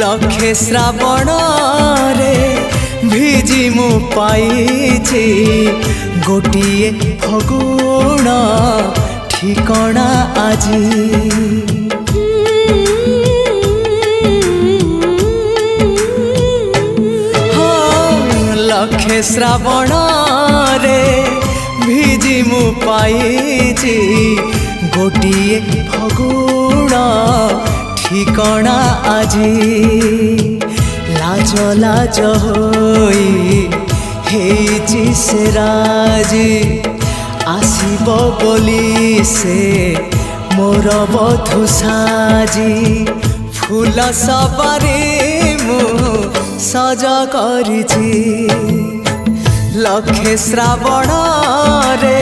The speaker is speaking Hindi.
लक्षे श्रावण रे भिजी मु पाइछि गोटिए फगुण ठिकणा आजी। लक्षे श्रावण रे भिजी मु पाइछि गोटिए फगुण ठिकणा आजी। लाज लाज होई हेइछि से राजी आसिब बोली से मोर बधु साजी। फूल सबारी मु सज करिछि लक्षे श्रावण रे